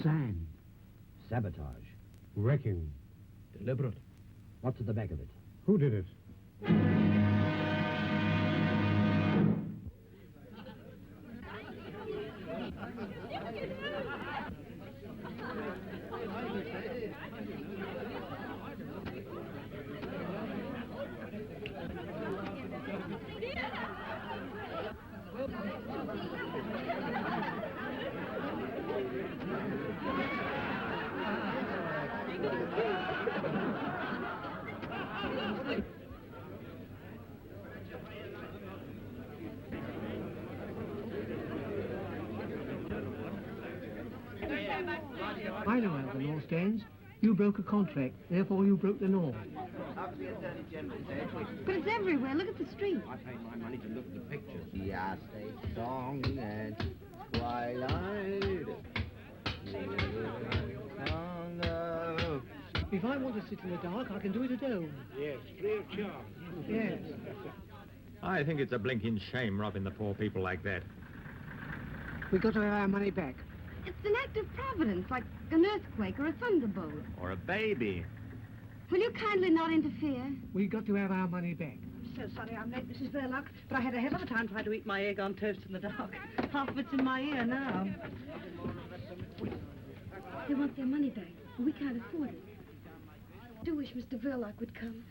Sand. Sabotage. Wrecking. Deliberate. What's at the back of it? Who did it? I know how the law stands. You broke a contract, therefore you broke the law. But it's everywhere. Look at the street. I pay my money to look at the pictures. Yes, a song at twilight. If I want to sit in the dark, I can do it at home. Yes, free of charge. Yes. I think it's a blinking shame robbing the poor people like that. We got to have our money back. It's an act of providence, like an earthquake or a thunderbolt. Or a baby. Will you kindly not interfere? We got to have our money back. So sorry I'm late, Mrs. Verloc, but I had a hell of a time trying to eat my egg on toast in the dark. Half of it's in my ear now. They want their money back. We can't afford it. I do wish Mr. Verloc would come.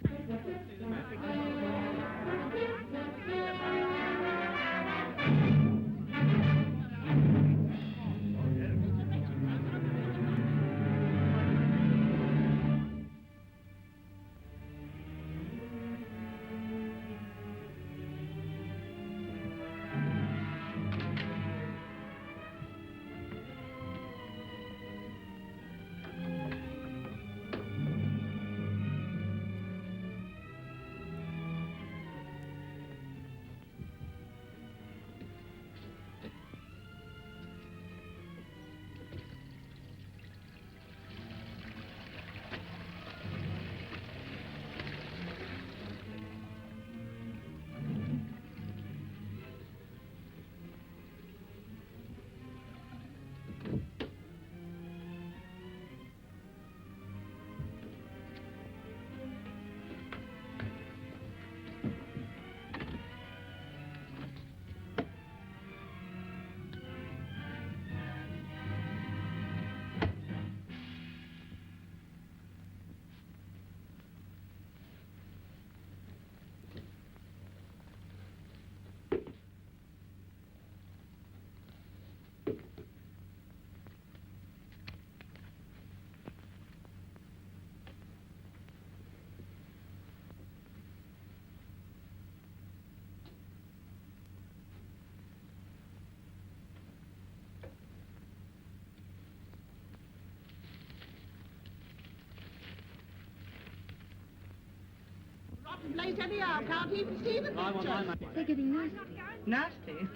Place anyhow, can't even see the picture. They're getting nasty. Nasty?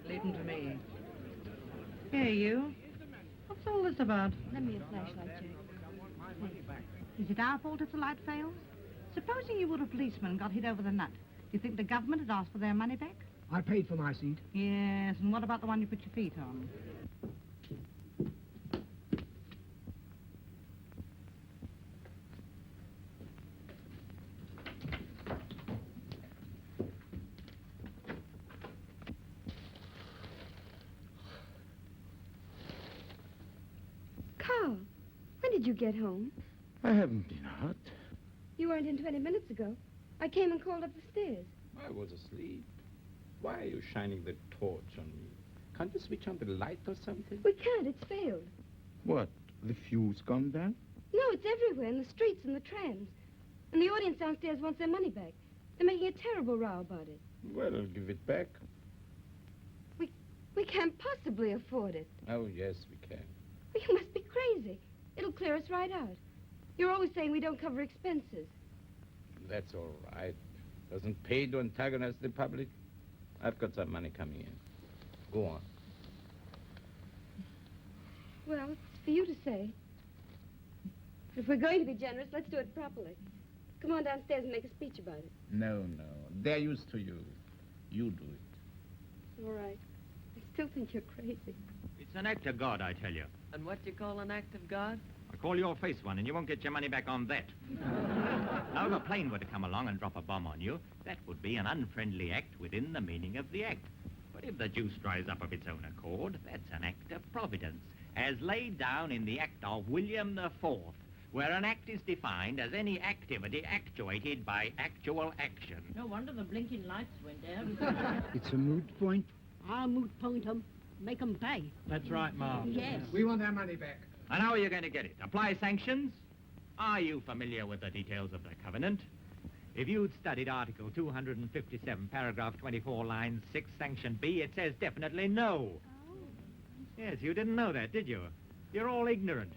Leave them to me. Hey, you. What's all this about? Lend me a flashlight, Jack. Is it our fault if the light fails? Supposing you were a policeman and got hit over the nut, do you think the government would ask for their money back? I paid for my seat. Yes, and what about the one you put your feet on? Carl, when did you get home? I haven't been out. You weren't in 20 minutes ago. I came and called up the stairs. I was asleep. Why are you shining the torch on me? Can't you switch on the light or something? We can't. It's failed. What? The fuse gone down? No, it's everywhere, in the streets and the trams. And the audience downstairs wants their money back. They're making a terrible row about it. Well, I'll give it back. We can't possibly afford it. Oh, yes, we can. You must be crazy. It'll clear us right out. You're always saying we don't cover expenses. That's all right. Doesn't pay to antagonize the public. I've got some money coming in. Go on. Well, it's for you to say. If we're going to be generous, let's do it properly. Come on downstairs and make a speech about it. No. They're used to you. You do it. All right. I still think you're crazy. It's an act of God, I tell you. And what do you call an act of God? I call your face one, and you won't get your money back on that. Now, if a plane were to come along and drop a bomb on you, that would be an unfriendly act within the meaning of the act. But if the juice dries up of its own accord, that's an act of providence, as laid down in the Act of William IV, where an act is defined as any activity actuated by actual action. No wonder the blinking lights went out. It's a moot point. I'll moot point 'em. Make 'em pay. That's right, Ma. Yes. We want our money back. And how are you going to get it? Apply sanctions? Are you familiar with the details of the covenant? If you'd studied Article 257, paragraph 24, line 6, sanction B, it says definitely no. Oh. Yes, you didn't know that, did you? You're all ignorant.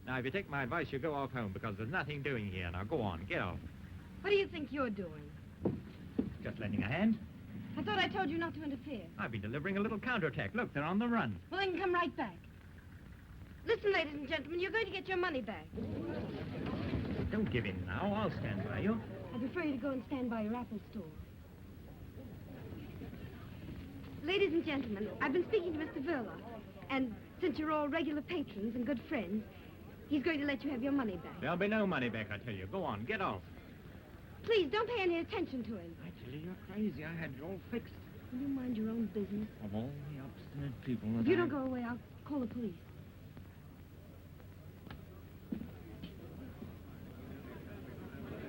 Now, if you take my advice, you go off home, because there's nothing doing here. Now, go on, get off. What do you think you're doing? Just lending a hand. I thought I told you not to interfere. I've been delivering a little counterattack. Look, they're on the run. Well, then come right back. Listen, ladies and gentlemen, you're going to get your money back. Don't give in now. I'll stand by you. I prefer you to go and stand by your Apple store. Ladies and gentlemen, I've been speaking to Mr. Verloc, and since you're all regular patrons and good friends, he's going to let you have your money back. There'll be no money back, I tell you. Go on, get off. Please, don't pay any attention to him. I tell you, you're crazy. I had it all fixed. Will you mind your own business? Of all the obstinate people that If you don't go away, I'll call the police.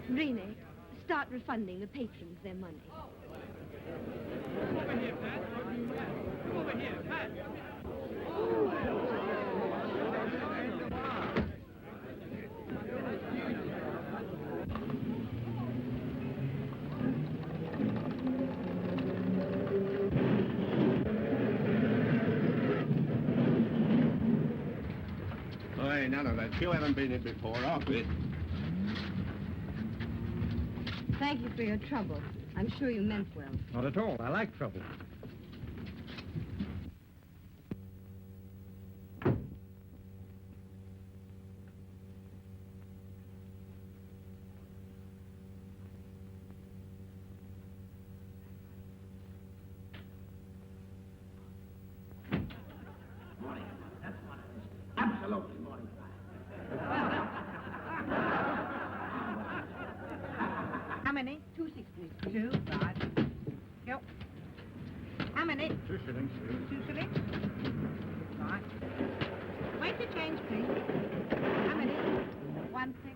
Rene, start refunding the patrons their money. Over here, Pat. Over here, Pat. Hey, none of that. You haven't been here before, have you? Thank you for your trouble. I'm sure you meant well. Not at all. I like trouble. Absolutely morning. How many? 260. 2, right. Go. How many? 2 shillings. 2 shillings. Right. Wait to change, please. How many? 1 6.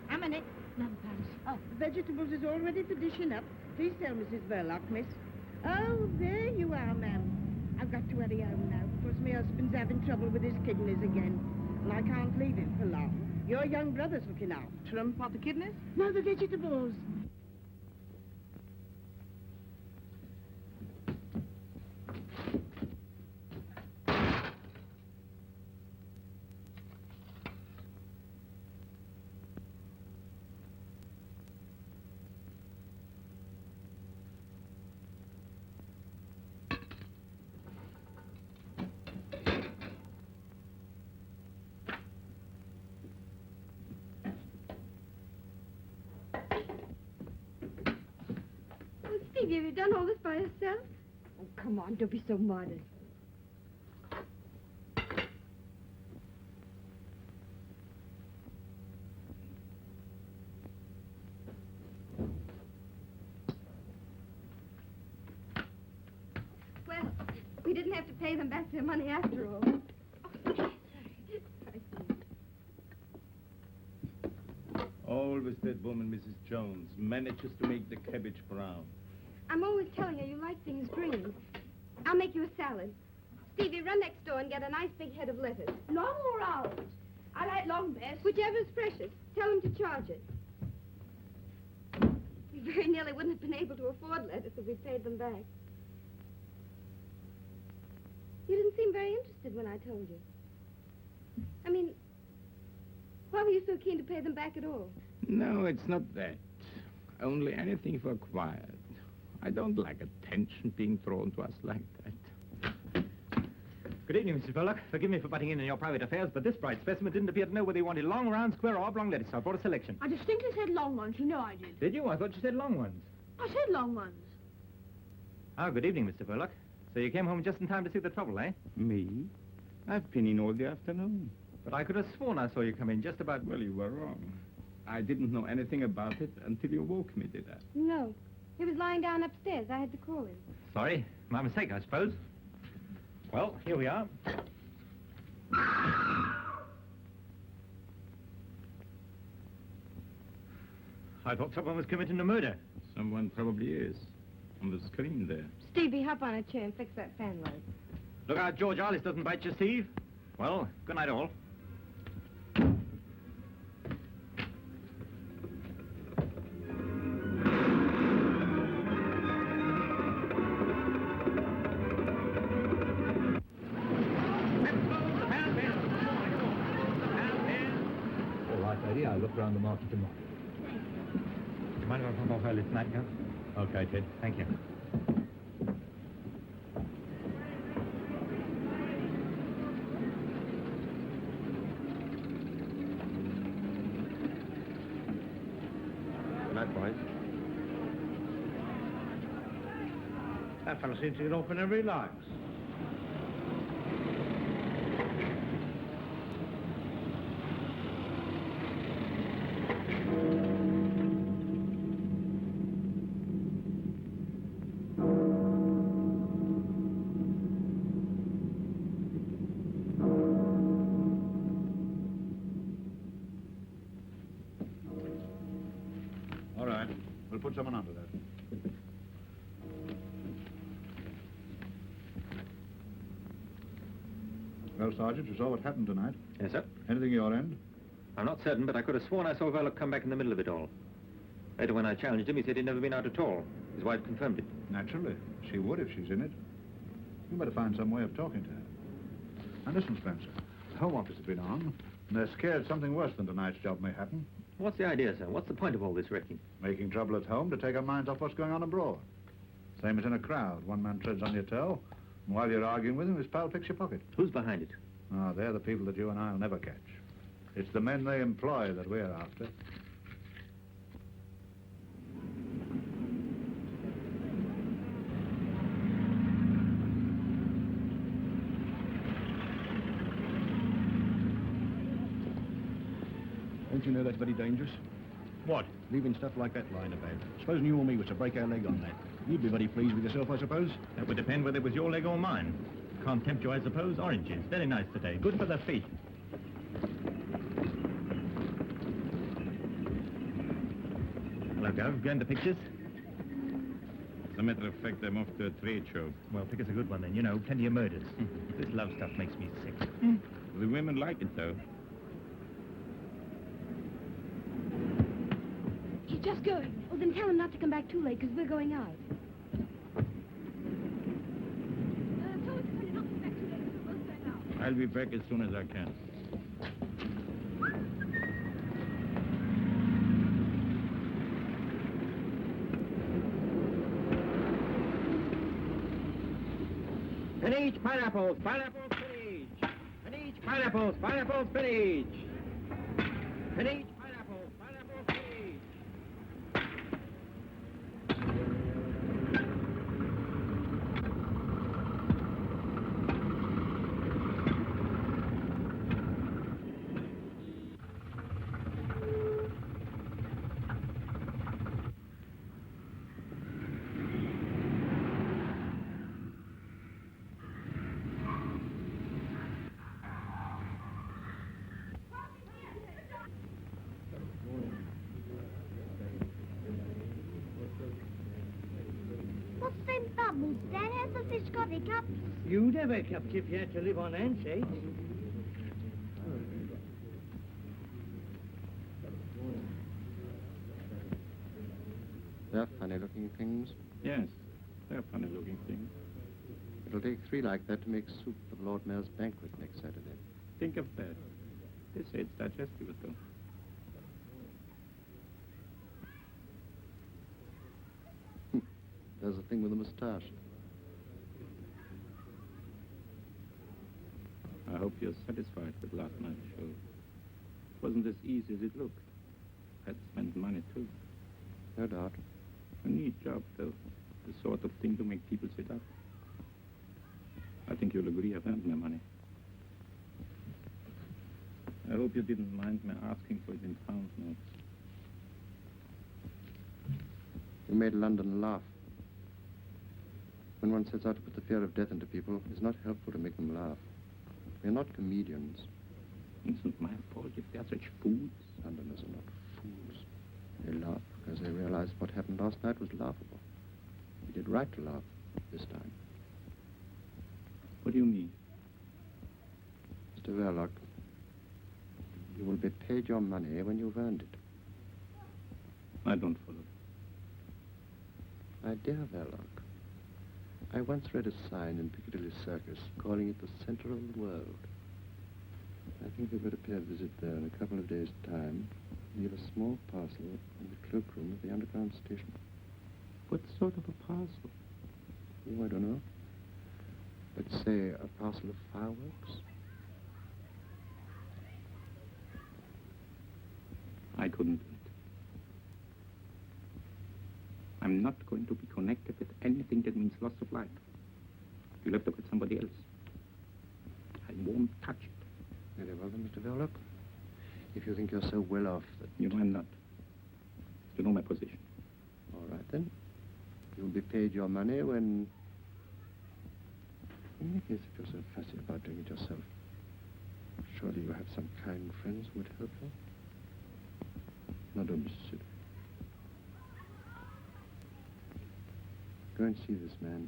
How many? £9. Oh, the vegetables is all ready for dishing up. Please tell Mrs. Verloc, miss. Oh, there you are, ma'am. I've got to hurry home now, because my husband's having trouble with his kidneys again, and I can't leave him for long. Your young brother's looking after him. What, the kidneys? No, the vegetables. Oh, Stevie, have you done all this by yourself? Oh, come on, don't be so modest. Well, we didn't have to pay them back their money after all. Oh, sorry. Always that woman, Mrs. Jones, manages to make the cabbage brown. I'm always telling her you like things green. I'll make you a salad. Stevie, run next door and get a nice big head of lettuce. Long or round? I like long best. Whichever's freshest. Tell him to charge it. We very nearly wouldn't have been able to afford lettuce if we paid them back. You didn't seem very interested when I told you. I mean, why were you so keen to pay them back at all? No, it's not that. Only anything for quiet. I don't like attention being thrown to us like that. Good evening, Mrs. Verloc. Forgive me for butting in your private affairs, but this bright specimen didn't appear to know whether he wanted long, round, square, or oblong lettuce. I brought a selection. I distinctly said long ones. You know I did. Did you? I thought you said long ones. I said long ones. Ah, good evening, Mr. Verloc. So you came home just in time to see the trouble, eh? Me? I've been in all the afternoon. But I could have sworn I saw you come in just about... Well, you were wrong. I didn't know anything about it until you woke me, did I? No. He was lying down upstairs. I had to call him. Sorry. My mistake, I suppose. Well, here we are. I thought someone was committing a murder. Someone probably is. On the screen there. Stevie, hop on a chair and fix that fan light. Look out, George Arliss doesn't bite you, Steve. Well, good night, all. All right, lady, I'll look round the market tomorrow. Do you mind if I pop off early tonight, Gus? Okay, Ted. Thank you. Good night, boys. That fellow seems to get off whenever he likes. All right. We'll put someone under that. Well, Sergeant, you saw what happened tonight. Yes, sir. Anything your end? I'm not certain, but I could have sworn I saw Verloc come back in the middle of it all. Later, when I challenged him, he said he'd never been out at all. His wife confirmed it. Naturally. She would if she's in it. You better find some way of talking to her. Now, listen, Spencer. The Home Office has been on, and they're scared something worse than tonight's job may happen. What's the idea, sir? What's the point of all this wrecking? Making trouble at home to take our minds off what's going on abroad. Same as in a crowd. One man treads on your toe, and while you're arguing with him, his pal picks your pocket. Who's behind it? Ah, they're the people that you and I'll never catch. It's the men they employ that we're after. Don't you know that's very dangerous? What? Leaving stuff like that lying about. Supposing you or me was to break our leg on that. You'd be very pleased with yourself, I suppose? That would depend whether it was your leg or mine. Can't tempt you, I suppose. Oranges. Very nice today. Good for the feet. Hello, Gov. Going to pictures? As a matter of fact, I'm off to a trade show. Well, pick us a good one then. You know, plenty of murders. This love stuff makes me sick. The women like it, though. He's just going. Oh, then tell him not to come back too late, because we're going out. I'll be back as soon as I can. Spinach, pineapples, pineapple, spinach. Spinach, pineapples, pineapple, spinach. Spinach, pineapples, pineapple, spinach. What's them bubbles, Dad? How's the fish got hiccups? You'd have hiccups if you had to live on handshakes. They're funny-looking things. Yes, they're funny-looking things. It'll take 3 like that to make soup for the Lord Mayor's banquet next Saturday. Think of that. They say it's digestive, though. There's a thing with a moustache. I hope you're satisfied with last night's show. It wasn't as easy as it looked. Had to spend money, too. No doubt. A neat job, though. The sort of thing to make people sit up. I think you'll agree I've earned my money. I hope you didn't mind me asking for it in pound notes. You made London laugh. When one sets out to put the fear of death into people, it's not helpful to make them laugh. We're not comedians. It isn't my fault if they're such fools. Londoners are not fools. They laugh because they realize what happened last night was laughable. We did right to laugh this time. What do you mean? Mr. Verloc, you will be paid your money when you've earned it. I don't follow. My dear Verloc, I once read a sign in Piccadilly Circus calling it the center of the world. I think we better pay a visit there in a couple of days' time. Leave a small parcel in the cloakroom of the underground station. What sort of a parcel? Oh, I don't know. Let's say a parcel of fireworks. I couldn't do it. I'm not going to be connected with anything that means loss of life. You'll have to get somebody else. I won't touch it. Very well then, Mr. Verloc. If you think you're so well off that... You know I'm not. You know my position. All right then. You'll be paid your money when... Yes, if you're so fussy about doing it yourself. Surely you have some kind friends who would help you. Now don't be silly. Go and see this man.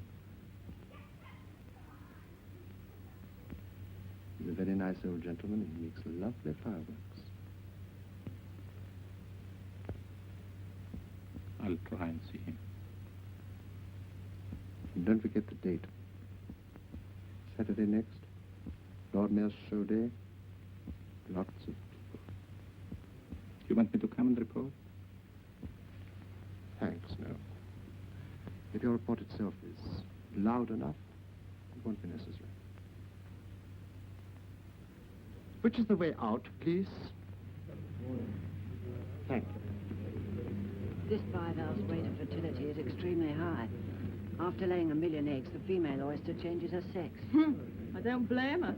He's a very nice old gentleman and he makes lovely fireworks. I'll try and see him. And don't forget the date. Saturday next. Lord Mayor's show day. Lots of people. You want me to come and report? Thanks, no. If your report itself is loud enough, it won't be necessary. Which is the way out, please? Thank you. This bivalve's rate of fertility is extremely high. After laying 1 million eggs, the female oyster changes her sex. I don't blame her.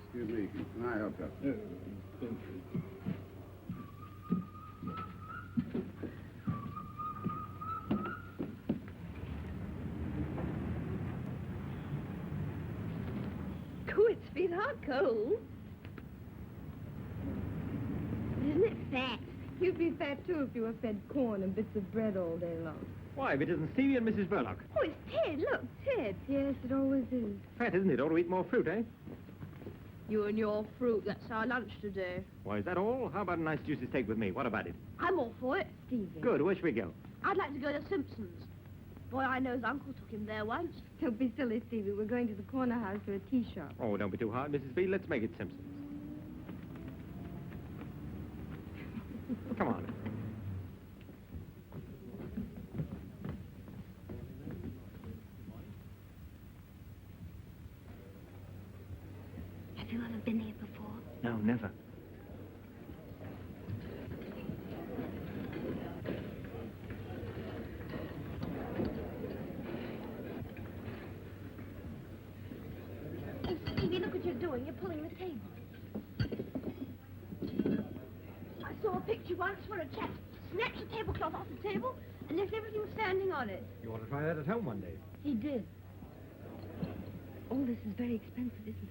Excuse me, can I help you? Good, sweetheart, cold. Isn't it fat? You'd be fat, too, if you were fed corn and bits of bread all day long. Why, if it isn't Stevie and Mrs. Verloc. Oh, it's Ted. Look, Ted. Yes, it always is. Fat, isn't it? Ought to eat more fruit, eh? You and your fruit, that's our lunch today. Why, is that all? How about a nice juicy steak with me? What about it? I'm all for it. Stevie. Good. Where should we go? I'd like to go to Simpson's. Boy, I know his uncle took him there once. Don't be silly, Stevie. We're going to the corner house for a tea shop. Oh, don't be too hard, Mrs. B. Let's make it Simpsons. Come on. Have you ever been here before? No, never. Hey, Stevie, look what you're doing. You're pulling the table. I saw a picture once where a chap snatched the tablecloth off the table and left everything standing on it. You want to try that at home one day? He did. All this is very expensive, isn't it?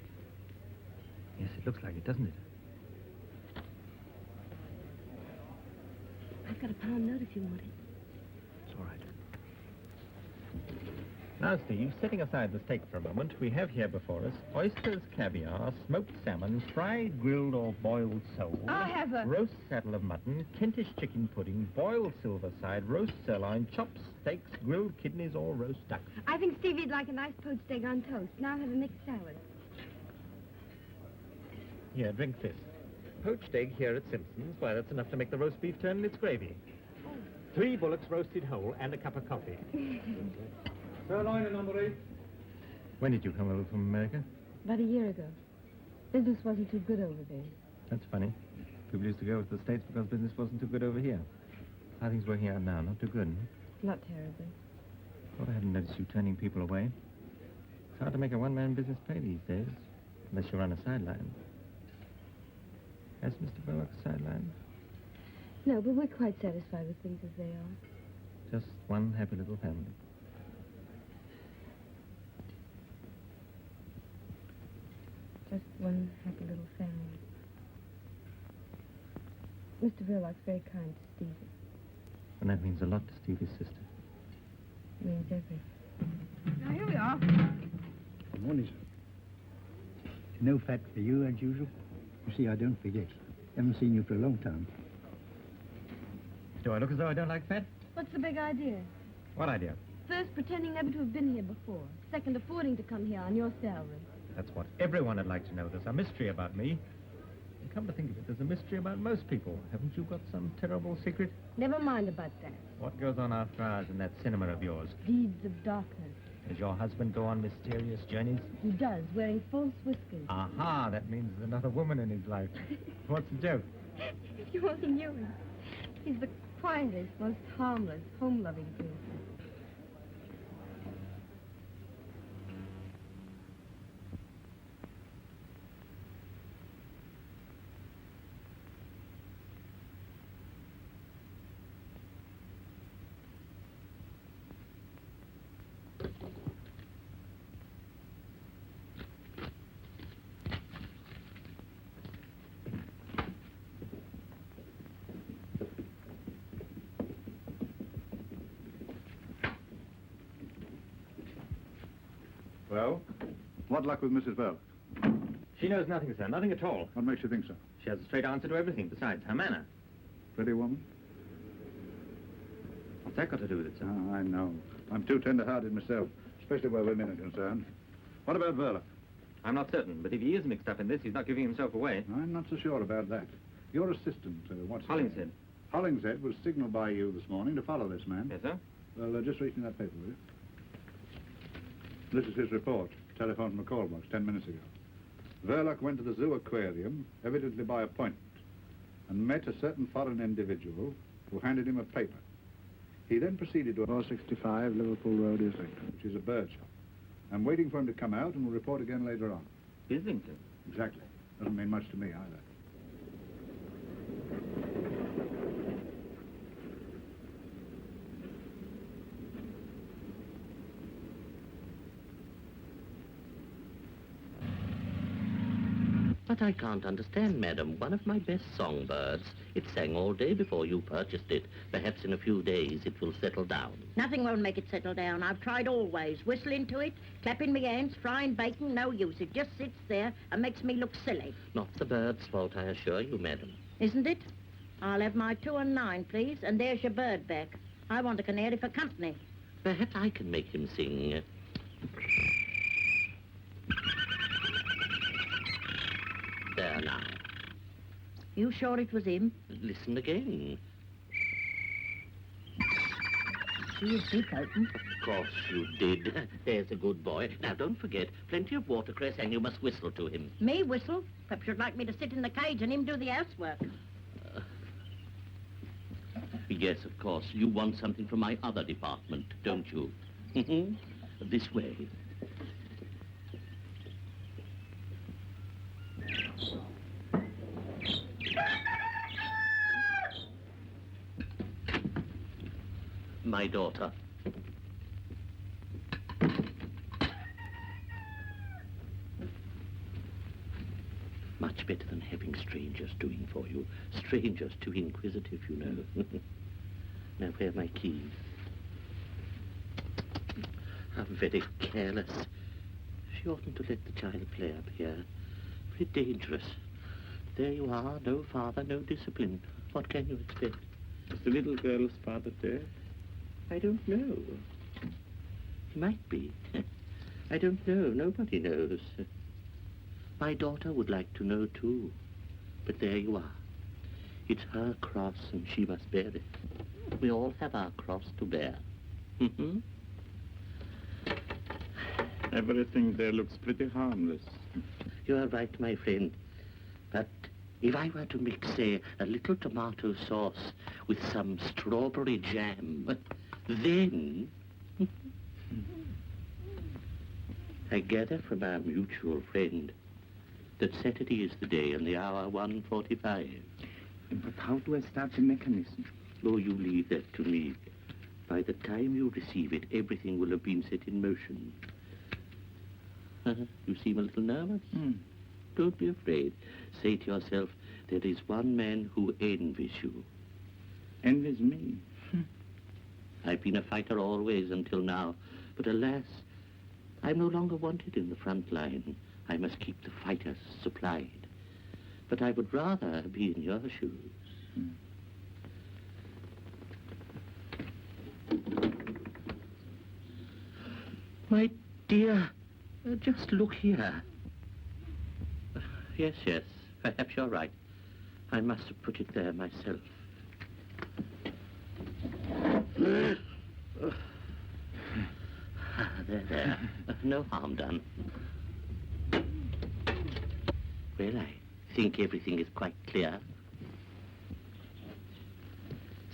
Yes, it looks like it, doesn't it? I've got £1 note if you want it. It's all right. Now, Steve, setting aside the steak for a moment, we have here before us oysters, caviar, smoked salmon, fried, grilled or boiled sole. I'll have a... roast saddle of mutton, Kentish chicken pudding, boiled silver side, roast sirloin, chopped steaks, grilled kidneys or roast duck. I think Stevie'd like a nice poached egg on toast. Now I'll have a mixed salad. Here, drink this. Poached egg here at Simpson's. Why, that's enough to make the roast beef turn in its gravy. 3 bullocks roasted whole and a cup of coffee. Sirloin, number 8. When did you come over from America? About a year ago. Business wasn't too good over there. That's funny. People used to go to the States because business wasn't too good over here. How are things working out now? Not too good, huh? Not terribly. Thought I hadn't noticed you turning people away. It's hard to make a one-man business pay these days, unless you run a sideline. Has Mr. Bullock a sideline? No, but we're quite satisfied with things as they are. Just one happy little family. Just one happy little family. Mr. Verlock's very kind to Stevie. And that means a lot to Stevie's sister. It means everything. Now, here we are. Good morning, sir. No fat for you, as usual. You see, I don't forget. Haven't seen you for a long time. Do I look as though I don't like fat? What's the big idea? What idea? First, pretending never to have been here before. Second, affording to come here on your salary. That's what everyone would like to know. There's a mystery about me. And come to think of it, there's a mystery about most people. Haven't you got some terrible secret? Never mind about that. What goes on after hours in that cinema of yours? Deeds of darkness. Does your husband go on mysterious journeys? He does, wearing false whiskers. Aha, that means there's another woman in his life. What's the joke? If you only knew him. He's the quietest, most harmless, home-loving person. Well, what luck with Mrs. Bell? She knows nothing, sir. Nothing at all. What makes you think so? She has a straight answer to everything, besides her manner. Pretty woman? What's that got to do with it, sir? Oh, I know. I'm too tender-hearted myself, especially where women are concerned. What about Verla? I'm not certain, but if he is mixed up in this, he's not giving himself away. I'm not so sure about that. Your assistant, what's Hollingshead. Hollingshead was signaled by you this morning to follow this man. Yes, sir? Well, just reading that paper, will you? This is his report, telephone from a call box 10 minutes ago. Verloc went to the zoo aquarium, evidently by appointment, and met a certain foreign individual who handed him a paper. He then proceeded to 465 Liverpool Road, Islington. which is a bird shop. I'm waiting for him to come out and will report again later on. Islington? Exactly. Doesn't mean much to me either. But I can't understand, madam. One of my best songbirds. It sang all day before you purchased it. Perhaps in a few days it will settle down. Nothing won't make it settle down. I've tried always. Whistling to it, clapping my hands, frying bacon, no use. It just sits there and makes me look silly. Not the bird's fault, I assure you, madam. Isn't it? I'll have my 2 and 9, please, and there's your bird back. I want a canary for company. Perhaps I can make him sing. There now. You sure it was him? Listen again. She was deep open. Of course you did. There's a good boy. Now, don't forget, plenty of watercress, and you must whistle to him. Me whistle? Perhaps you'd like me to sit in the cage and him do the housework. Yes, of course. You want something from my other department, don't you? This way. My daughter. Much better than having strangers doing for you. Strangers too inquisitive, you know. Now, where are my keys? I'm very careless. She oughtn't to let the child play up here. Very dangerous. There you are, no father, no discipline. What can you expect? Is the little girl's father dead? I don't know. He might be. I don't know. Nobody knows. My daughter would like to know, too. But there you are. It's her cross, and she must bear it. We all have our cross to bear. Everything there looks pretty harmless. You are right, my friend. But if I were to mix, say, a little tomato sauce with some strawberry jam, then... I gather from our mutual friend that Saturday is the day and the hour 1:45. But how do I start the mechanism? Oh, you leave that to me. By the time you receive it, everything will have been set in motion. You seem a little nervous. Don't be afraid. Say to yourself, there is one man who envies you. Envies me? I've been a fighter always until now, but alas, I'm no longer wanted in the front line. I must keep the fighters supplied. But I would rather be in your shoes. My dear, just look here. Yes, perhaps you're right. I must have put it there myself. There. No harm done. Well, I think everything is quite clear.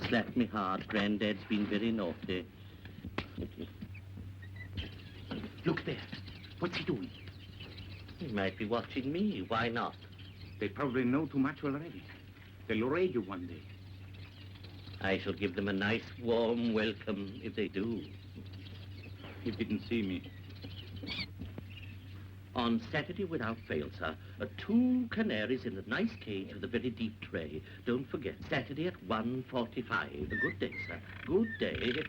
Slapped me hard. Granddad's been very naughty. Look there. What's he doing? He might be watching me. Why not? They probably know too much already. They'll raid you one day. I shall give them a nice, warm welcome if they do. He didn't see me. On Saturday, without fail, sir, 2 canaries in a nice cage with a very deep tray. Don't forget, Saturday at 1:45. Good day, sir. Good day.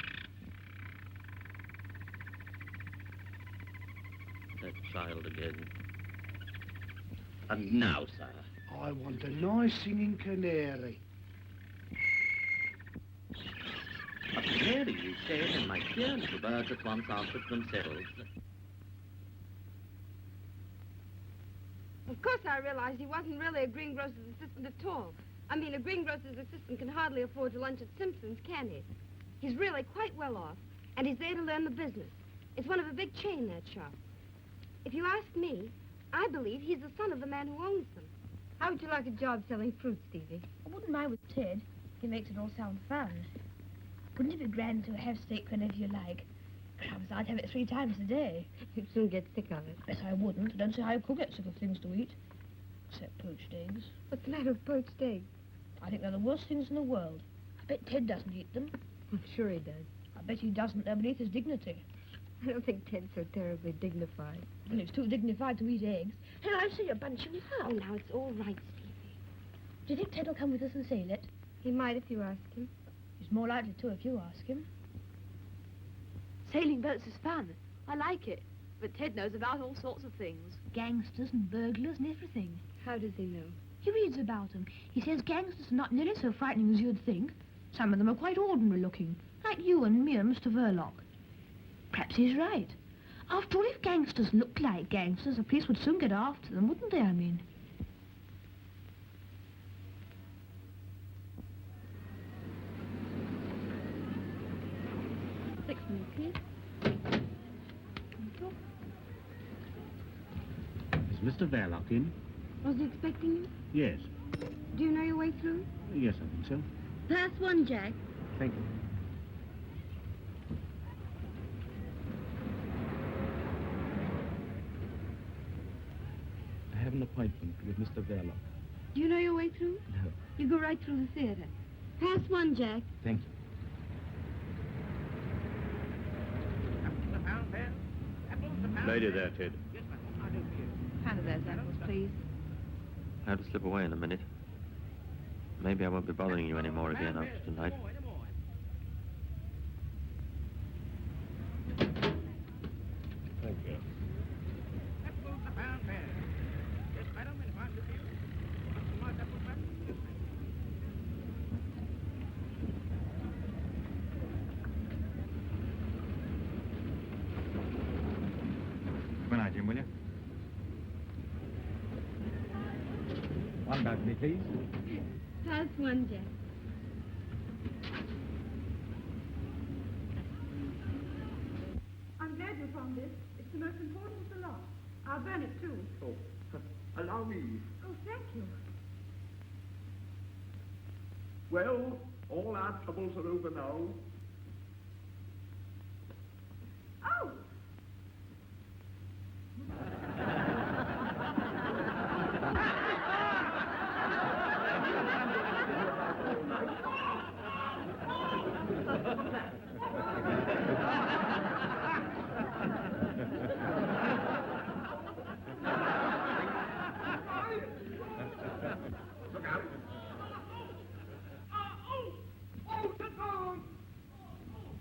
That child again. And now, sir. I want a nice singing canary. A canary, you said, and my dear little birds at once answered themselves. Of course I realized he wasn't really a greengrocer's assistant at all. I mean, a greengrocer's assistant can hardly afford to lunch at Simpson's, can he? He's really quite well off, and he's there to learn the business. It's one of a big chain, that shop. If you ask me, I believe he's the son of the man who owns them. How would you like a job selling fruit, Stevie? I wouldn't mind with Ted. He makes it all sound fun. Wouldn't it be grand to have steak whenever you like? Crumbs, I'd have it 3 times a day. You'd soon get sick of it. Yes, I wouldn't. I don't see how you could get sick of things to eat. Except poached eggs. What's the matter with poached eggs? I think they're the worst things in the world. I bet Ted doesn't eat them. I'm sure he does. I bet he doesn't. They're beneath his dignity. I don't think Ted's so terribly dignified. Well, he's too dignified to eat eggs. Hey, I see you're bunching it up. Oh, now, it's all right, Stevie. Do you think Ted will come with us and sail it? He might if you ask him. He's more likely to if you ask him. Sailing boats is fun. I like it. But Ted knows about all sorts of things. Gangsters and burglars and everything. How does he know? He reads about them. He says gangsters are not nearly so frightening as you'd think. Some of them are quite ordinary looking, like you and me and Mr. Verloc. Perhaps he's right. After all, if gangsters looked like gangsters, the police would soon get after them, wouldn't they, I mean? Fix me, please. Is Mr. Verloc in? Was he expecting you? Yes. Do you know your way through? Yes, I think so. Pass 1, Jack. Thank you. I have an appointment with Mr. Verloc. Do you know your way through? No. You go right through the theater. Pass 1, Jack. Thank you. Lady there, Ted. Hand of those apples, please. I have to slip away in a minute. Maybe I won't be bothering you anymore again after tonight. Balcony, please. House 1, Jack. I'm glad you found this. It's the most important of the lot. I'll burn it, too. Oh, allow me. Oh, thank you. Well, all our troubles are over now. Oh! Look out.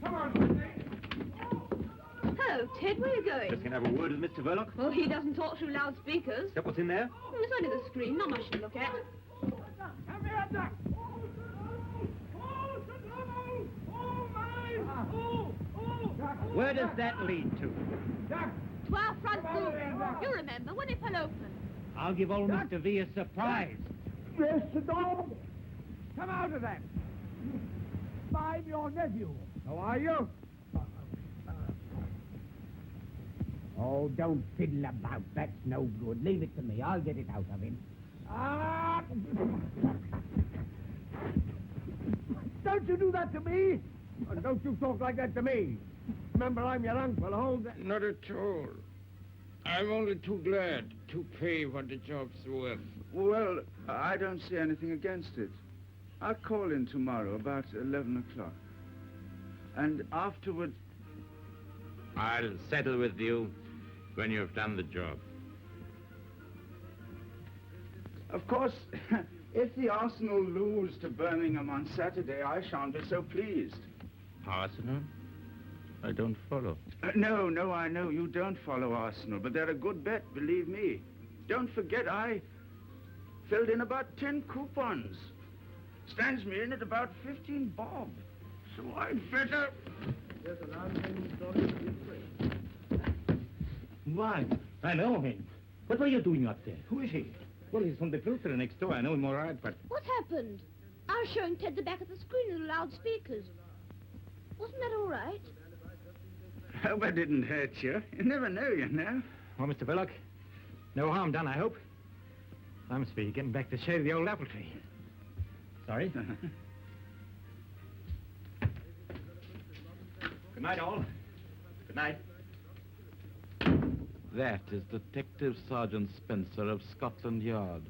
Come on, Hello, Ted, where are you going? Just going to have a word with Mr. Verloc. Well, he doesn't talk through loudspeakers. Is that what's in there? Well, it's only the screen, not much to look at. Come here, Duck. Where does that lead to? To our front door. You remember, when it fell open. I'll give old Mr. V a surprise. Mr. Dog, come out of that. I'm your nephew. How are you? Oh, don't fiddle about. That's no good. Leave it to me. I'll get it out of him. Ah! Don't you do that to me? And don't you talk like that to me. Remember, I'm your uncle. Hold that. Not at all. I'm only too glad to pay what the job's worth. Well, I don't see anything against it. I'll call in tomorrow about 11 o'clock. And afterward... I'll settle with you when you've done the job. Of course, if the Arsenal lose to Birmingham on Saturday, I shan't be so pleased. Arsenal? I don't follow. No, I know you don't follow Arsenal, but they're a good bet, believe me. Don't forget, I filled in about 10 coupons. Stands me in at about 15 bob. So I'd better... Why, I know him. What were you doing up there? Who is he? Well, he's from the filter next door. I know him all right, but... What happened? I was showing Ted the back of the screen with the loudspeakers. Wasn't that all right? Hope I didn't hurt you. You never know, you know. Well, Mr. Verloc, no harm done, I hope. I must be getting back to shave the old apple tree. Sorry. Good night, all. Good night. That is Detective Sergeant Spencer of Scotland Yard.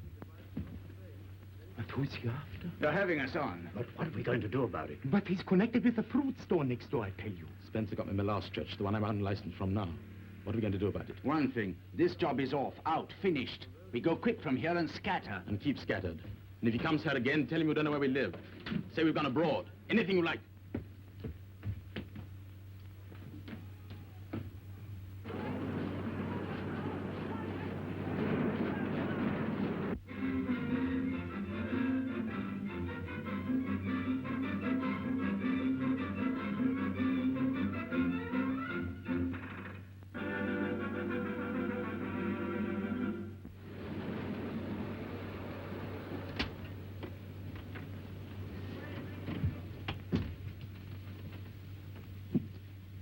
But who's he after? You're having us on. But what are we going to do about it? But he's connected with the fruit store next door, I tell you. Spencer got me my last stretch, the one I'm unlicensed from now. What are we going to do about it? One thing. This job is off, out, finished. We go quick from here and scatter. And keep scattered. And if he comes here again, tell him we don't know where we live. Say we've gone abroad. Anything you like.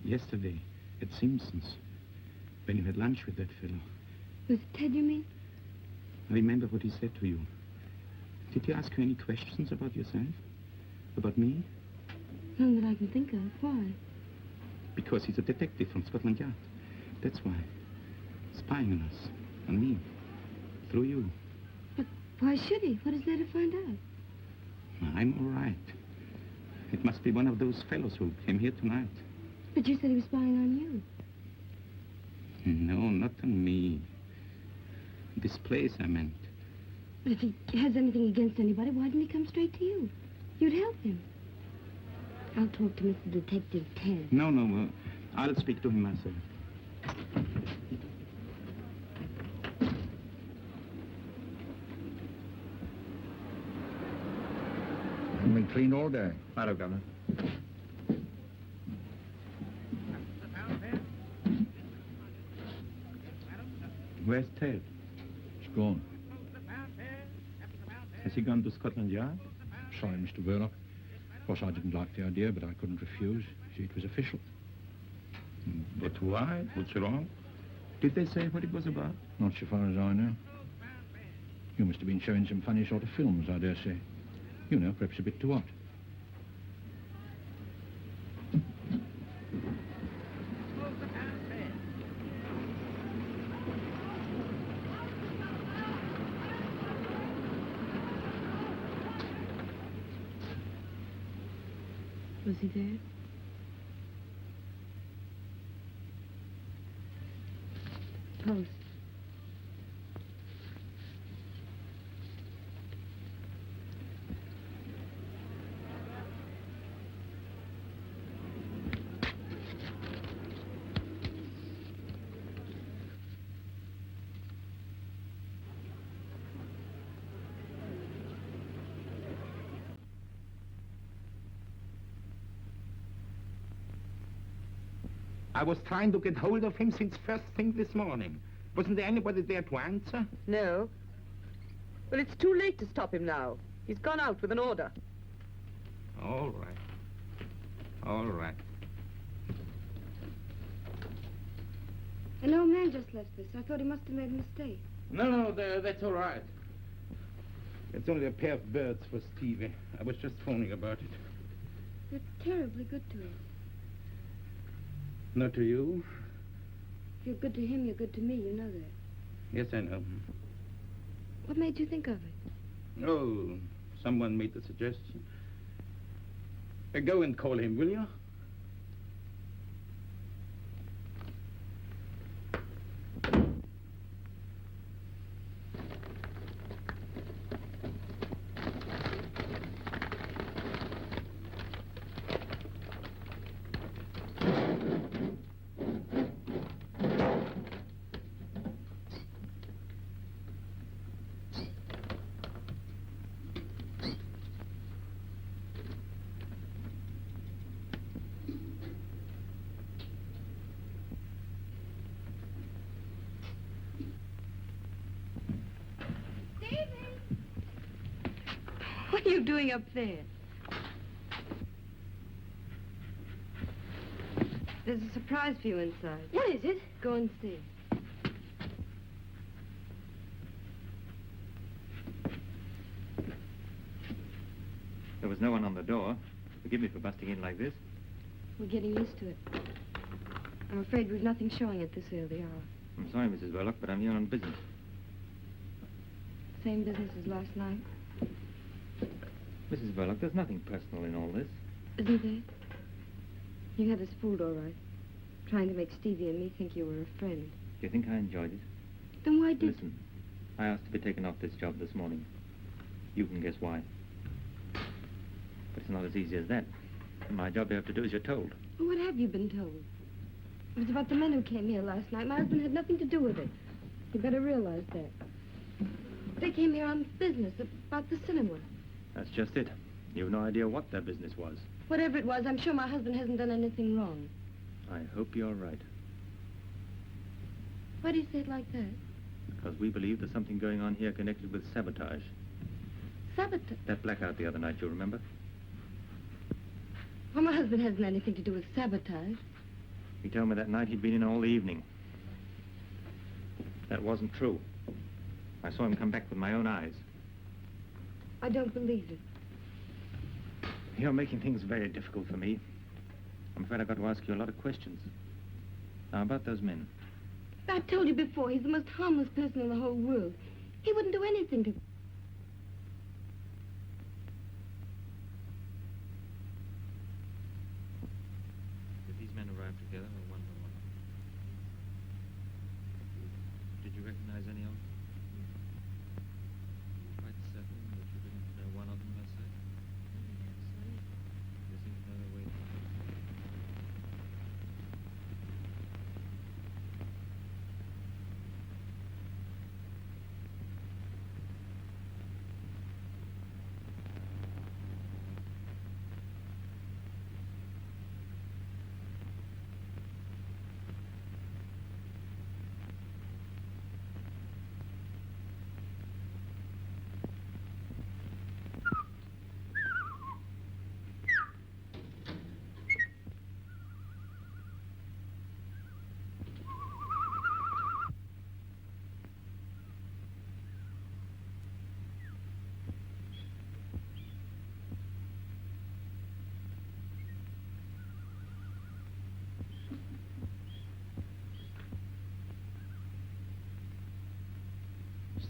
Yesterday, at Simpson's, when you had lunch with that fellow. Was it Ted, you mean? Remember what he said to you. Did he ask you any questions about yourself? About me? None that I can think of. Why? Because he's a detective from Scotland Yard. That's why. Spying on us. On me. Through you. But why should he? What is there to find out? I'm all right. It must be one of those fellows who came here tonight. But you said he was spying on you. No, not on me. This place, I meant. But if he has anything against anybody, why didn't he come straight to you? You'd help him. I'll talk to Mr. Detective Ted. No, I'll speak to him myself. I've been clean all day. Hello, Governor. Where's Ted? He's gone. Has he gone to Scotland Yard? Sorry, Mr. Verloc. Of course, I didn't like the idea, but I couldn't refuse. See, it was official. But why? What's wrong? Did they say what it was about? Not so far as I know. You must have been showing some funny sort of films, I dare say. You know, perhaps a bit too hot. Was he there? Post. I was trying to get hold of him since first thing this morning. Wasn't there anybody there to answer? No. Well, it's too late to stop him now. He's gone out with an order. All right. All right. An old man just left this. I thought he must have made a mistake. No, that's all right. It's only a pair of birds for Stevie. I was just phoning about it. You're terribly good to him. Not to you? If you're good to him, you're good to me. You know that. Yes, I know. What made you think of it? Oh, someone made the suggestion. Go and call him, will you? What are you doing up there? There's a surprise for you inside. What is it? Go and see. There was no one on the door. Forgive me for busting in like this. We're getting used to it. I'm afraid we've nothing showing at this early hour. I'm sorry, Mrs. Verloc, but I'm here on business. Same business as last night. Mrs. Verloc, there's nothing personal in all this. Isn't there? You had us fooled, all right. Trying to make Stevie and me think you were a friend. Do you think I enjoyed it? Then why did... Listen, I asked to be taken off this job this morning. You can guess why. But it's not as easy as that. In my job, you have to do as you're told. Well, what have you been told? It was about the men who came here last night. My husband had nothing to do with it. You better realize that. They came here on business about the cinema. That's just it. You've no idea what their business was. Whatever it was, I'm sure my husband hasn't done anything wrong. I hope you're right. Why do you say it like that? Because we believe there's something going on here connected with sabotage. Sabotage? That blackout the other night, you remember? Well, my husband hasn't anything to do with sabotage. He told me that night he'd been in all the evening. That wasn't true. I saw him come back with my own eyes. I don't believe it. You're making things very difficult for me. I'm afraid I've got to ask you a lot of questions. Now, about those men. I've told you before, he's the most harmless person in the whole world. He wouldn't do anything to... Did these men arrive together or one by one? Did you recognize any of them? Quite certain that you didn't know one of them, I say? You seem to know their way.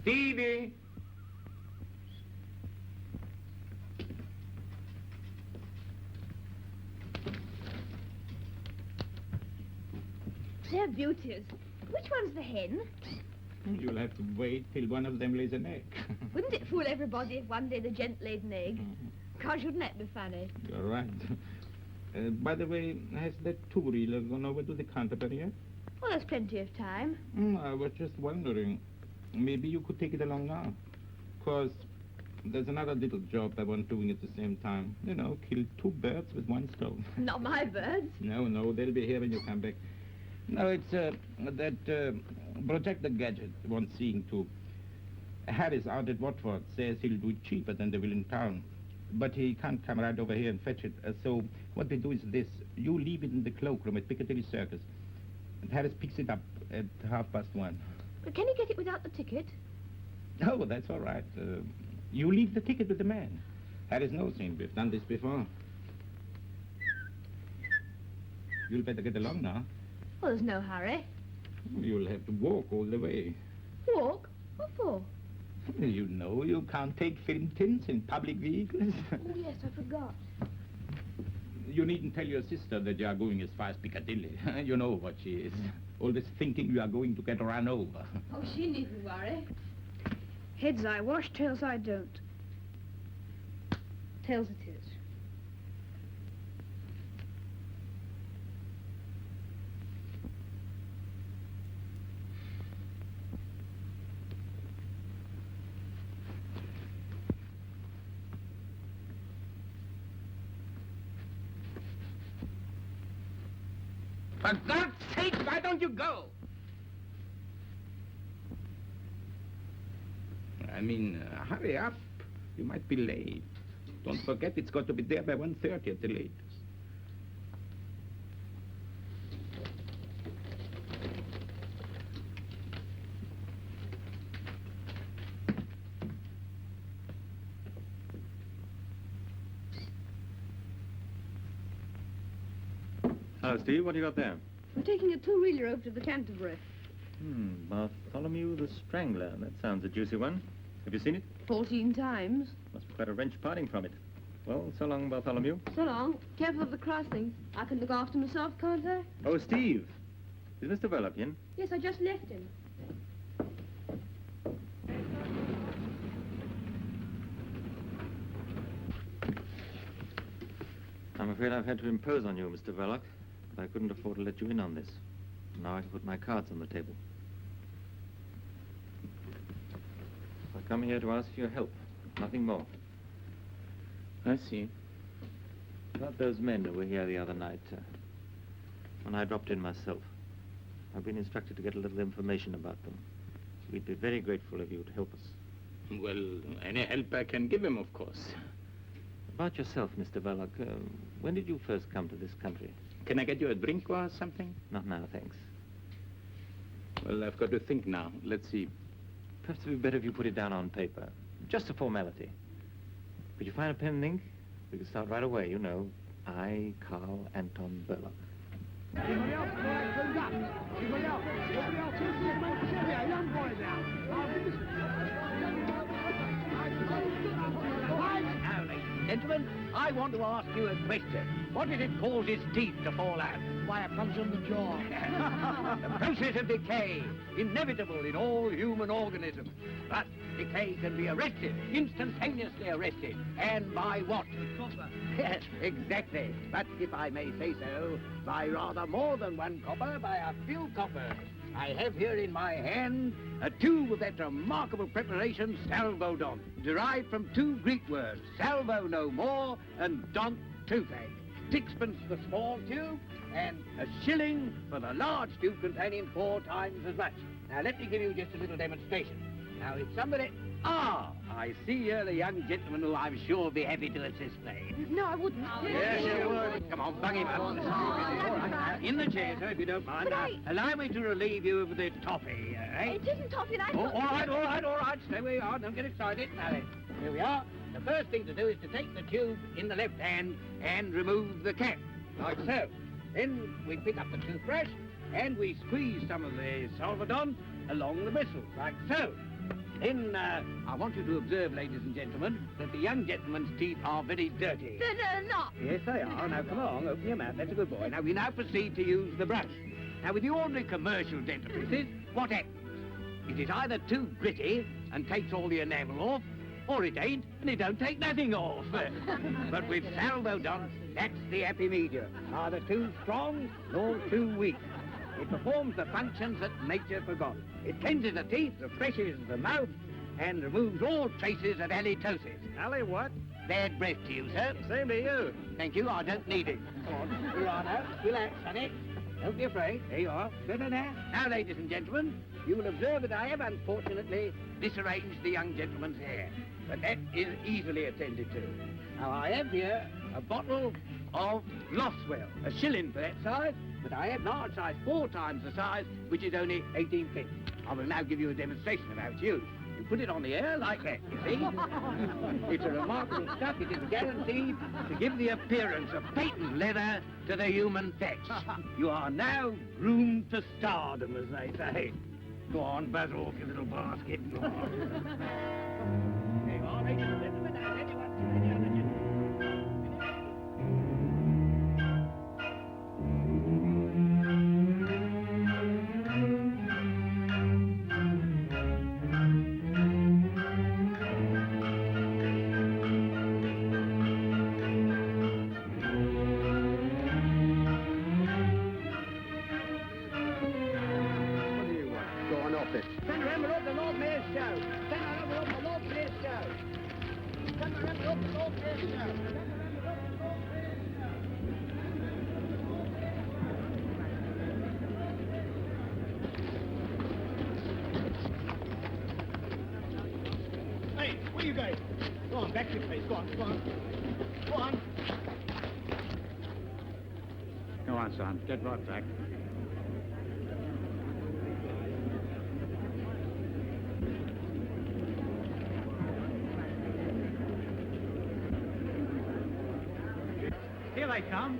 Stevie! They're beauties. Which one's the hen? You'll have to wait till one of them lays an egg. Wouldn't it fool everybody if one day the gent laid an egg? Gosh, wouldn't that be funny? You're right. By the way, has that two-reeler gone over to the Canterbury yet? Well, there's plenty of time. I was just wondering. Maybe you could take it along now. 'Cause there's another little job I want doing at the same time. You know, kill two birds with one stone. Not my birds. No, they'll be here when you come back. No, it's that projector gadget wants seeing to. Harris out at Watford says he'll do it cheaper than they will in town. But he can't come right over here and fetch it. So what we do is this. You leave it in the cloakroom at Piccadilly Circus. And Harris picks it up at 1:30. But can he get it without the ticket? Oh, that's all right. You leave the ticket with the man. Harris knows him. We've done this before. You'll better get along now. Well, there's no hurry. You'll have to walk all the way. Walk? What for? You know you can't take film tints in public vehicles. Oh, yes, I forgot. You needn't tell your sister that you are going as far as Piccadilly. You know what she is. Always thinking you are going to get run over. Oh, she needn't worry. Heads I wash, tails I don't. Tails it is. For God's sake, why don't you go? I mean, hurry up. You might be late. Don't forget it's got to be there by 1:30 at the latest. Hello, Steve. What do you got there? We're taking a two-reeler over to the Canterbury. Bartholomew the Strangler. That sounds a juicy one. Have you seen it? 14 times. Must be quite a wrench parting from it. Well, so long, Bartholomew. So long. Careful of the crossings. I can look after myself, can't I? Oh, Steve. Is Mr. Verloc in? Yes, I just left him. I'm afraid I've had to impose on you, Mr. Verloc. But I couldn't afford to let you in on this. Now I can put my cards on the table. I come here to ask for your help. Nothing more. I see. About those men who were here the other night, when I dropped in myself. I've been instructed to get a little information about them. We'd be very grateful of you to help us. Well, any help I can give him, of course. About yourself, Mr. Verloc, when did you first come to this country? Can I get you a drink or something? Not now, thanks. Well, I've got to think now. Let's see. Perhaps it would be better if you put it down on paper. Just a formality. Could you find a pen and ink? We could start right away, you know. I, Carl Anton Verloc. Anybody else? Anybody else? Anybody else? Yeah, young boy now. Now, ladies and gentlemen, I want to ask you a question. What is it causes teeth to fall out? Why, it comes from the jaw. The process of decay, inevitable in all human organisms. But decay can be arrested, instantaneously arrested. And by what? Copper. Yes, exactly. But if I may say so, by rather more than one copper, by a few coppers. I have here in my hand a tube of that remarkable preparation, Salvodont, derived from two Greek words, salvo no more and dont toothache. 6pence the small tube and a shilling for the large tube containing 4 times as much. Now let me give you just a little demonstration. Now if somebody... Ah, I see here the young gentleman who I'm sure will be happy to assist me. No, I wouldn't. Yes, you would. Come on, bung him up. All right. In the chair, sir, if you don't mind. But Allow me to relieve you of the toffee, eh? It isn't toffee, and I Oh, thought... all right. Stay where you are. Don't get excited. Now then, here we are. The first thing to do is to take the tube in the left hand and remove the cap, like so. Then we pick up the toothbrush and we squeeze some of the Salvodont along the bristles, like so. Then, I want you to observe, ladies and gentlemen, that the young gentleman's teeth are very dirty. They're not. Yes, they are. Now, come along, open your mouth. That's a good boy. Now, we now proceed to use the brush. Now, with the ordinary commercial dentifrices, what happens? It is either too gritty and takes all the enamel off, or it ain't and it don't take nothing off. But with Sabotage, that's the happy medium. Neither too strong nor too weak. It performs the functions that nature forgot. It cleanses the teeth, refreshes the mouth, and removes all traces of halitosis. Ali, what? Bad breath to you, sir. Same to you. Thank you, I don't need it. Come on, here are now. Relax, sonny. Don't be afraid. There you are. Better now. Now, ladies and gentlemen, you will observe that I have, unfortunately, disarranged the young gentleman's hair. But that is easily attended to. Now, I have here a bottle of Loswell, a shilling for that size, but I have large size 4 times the size, which is only 18p. I will now give you a demonstration of how it's used. You put it on the air like that, you see? It's a remarkable stuff. It is guaranteed to give the appearance of patent leather to the human fetch. You are now groomed for stardom, as they say. Go on, buzz off your little basket. Go on. There you are, ladies and gentlemen. Now, anyone, any other gentleman. Hey, where you going? Go on, back to your place. Go on, go on. Go on. Go on, son. Get right back. Here they come.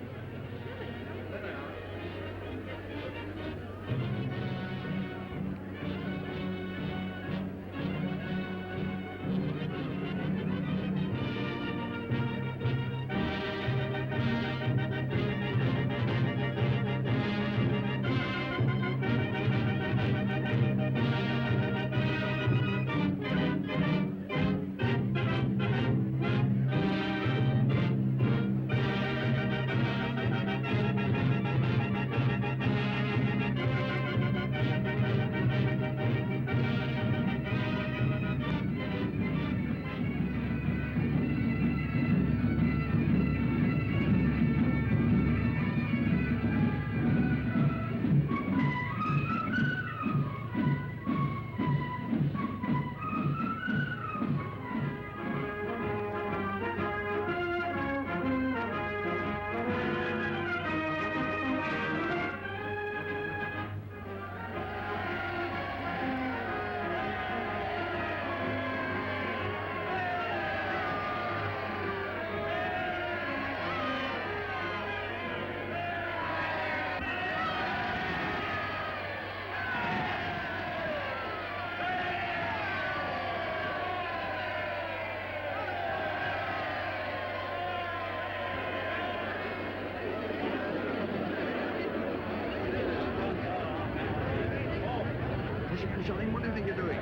Johnny, what do you think you're doing?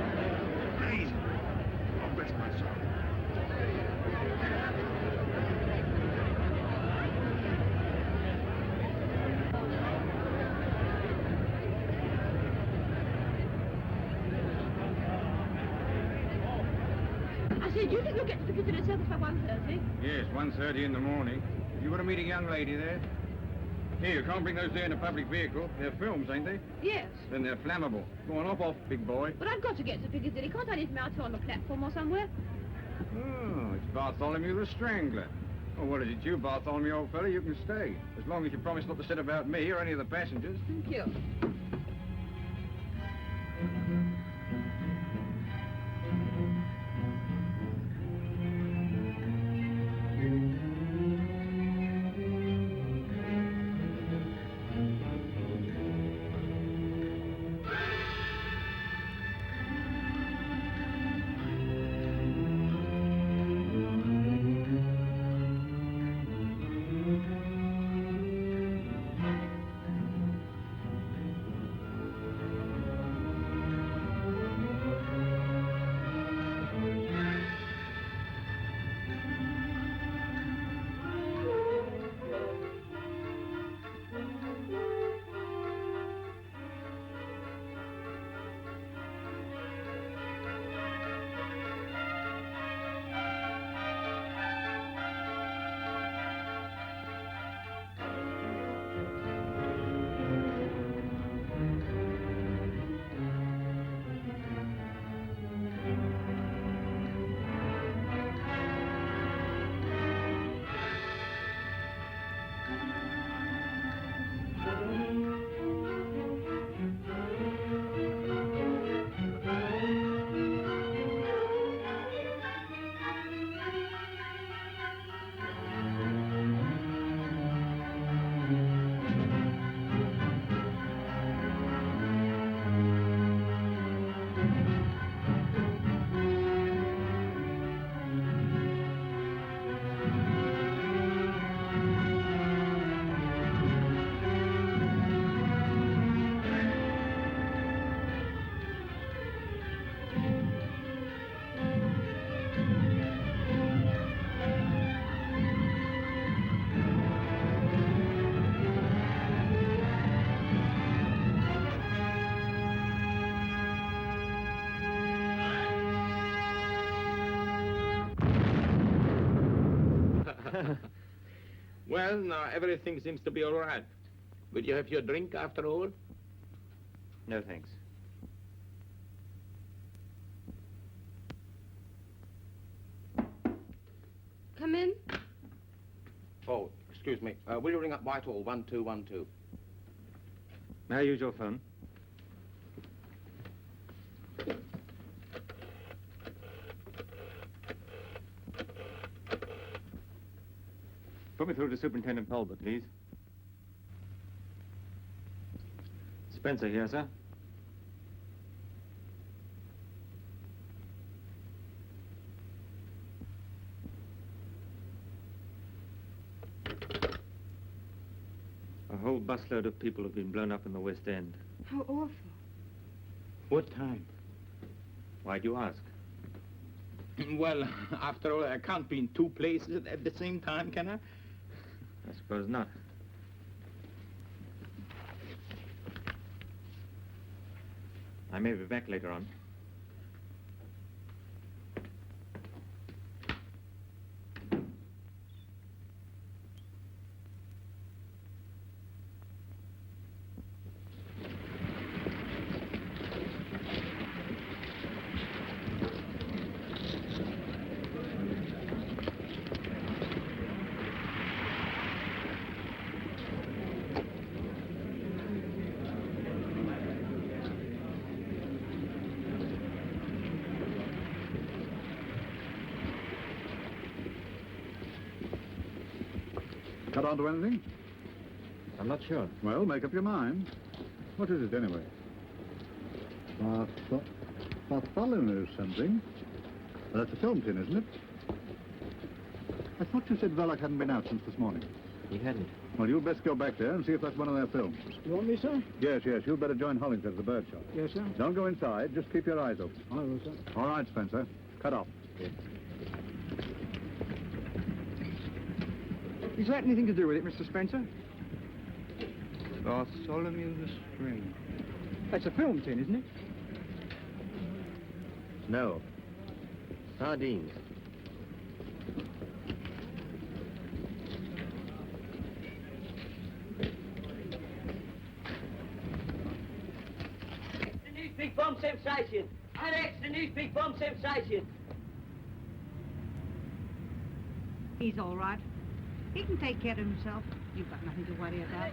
Please. Oh, bless my soul. I said, do you think you'll get to the Piccadilly Circus by 1:30? Yes, 1:30 in the morning. You want to meet a young lady there? Here, you can't bring those there in a public vehicle. They're films, ain't they? Yes. Then they're flammable. Go on, off, big boy. But I've got to get to Piccadilly. Can't I leave them out here on the platform or somewhere? Oh, it's Bartholomew the Strangler. Oh, what is it, you, Bartholomew, old fella? You can stay. As long as you promise not to sit about me or any of the passengers. Thank you. Well, now everything seems to be all right. Will you have your drink after all? No, thanks. Come in. Oh, excuse me. Will you ring up Whitehall 1212? May I use your phone? Put me through to Superintendent Talbot, please. Spencer here, sir. A whole busload of people have been blown up in the West End. How awful. What time? Why do you ask? Well, after all, I can't be in two places at the same time, can I? I suppose not. I may be back later on. Cut on to anything? I'm not sure. Well, make up your mind. What is it, anyway? Bartholomew something. That's a film tin, isn't it? I thought you said Verloc hadn't been out since this morning. He hadn't. Well, you'd best go back there and see if that's one of their films. You want me, sir? Yes, yes. You'd better join Hollingshead at the bird shop. Yes, sir. Don't go inside. Just keep your eyes open. I will, sir. All right, Spencer. Cut off. Is that anything to do with it, Mr. Spencer? Bartholomew the Strange. That's a film tin, isn't it? No. Sardines. The news big bomb sensation. Alex, the news big bomb sensation. He's all right. He can take care of himself. You've got nothing to worry about.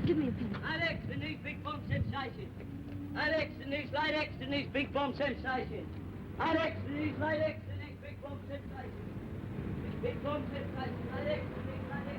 Give me a pen. Alex, the news big bomb sensation. Alex, the news light X, the news big bomb sensation. Alex, the news light X, the news big bomb sensation. Big bomb sensation. Alex, the news light X.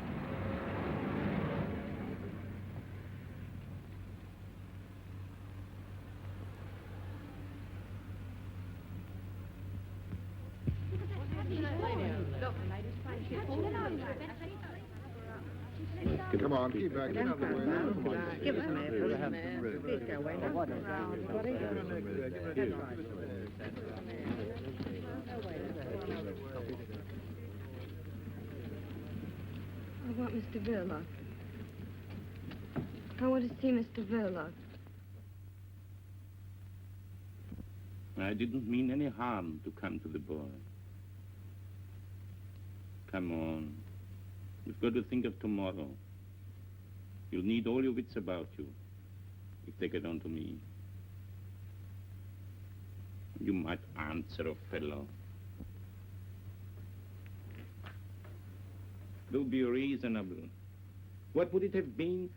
Come on, keep back. Get out of the way now. Come on. Give us a minute. Please go away. Now. I want Mr. Verloc. I want to see Mr. Verloc. I didn't mean any harm to come to the boy. Come on. You've got to think of tomorrow. You'll need all your wits about you if they get on to me. You might answer a fellow. Do be reasonable. What would it have been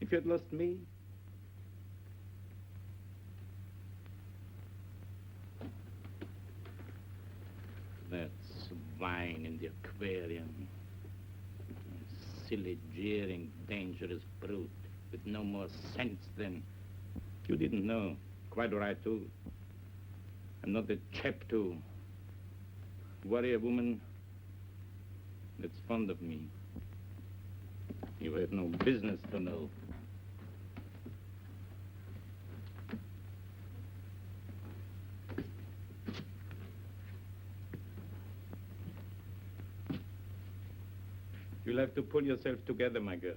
if you had lost me? That swine in the aquarium. Silly, jeering, dangerous brute with no more sense than... You didn't know. Quite right, too. I'm not the chap to worry a woman that's fond of me. You had no business to know. You'll have to pull yourself together, my girl.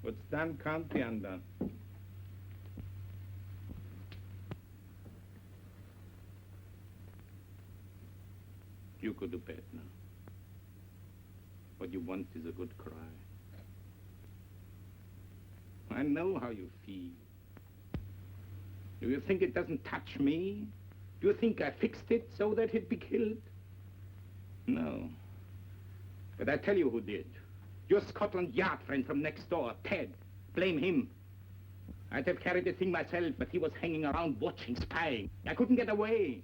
What's done can't be undone. You go to bed now. What you want is a good cry. I know how you feel. Do you think it doesn't touch me? Do you think I fixed it so that he'd be killed? No. But I tell you who did. Your Scotland Yard friend from next door, Ted. Blame him. I'd have carried the thing myself, but he was hanging around watching, spying. I couldn't get away.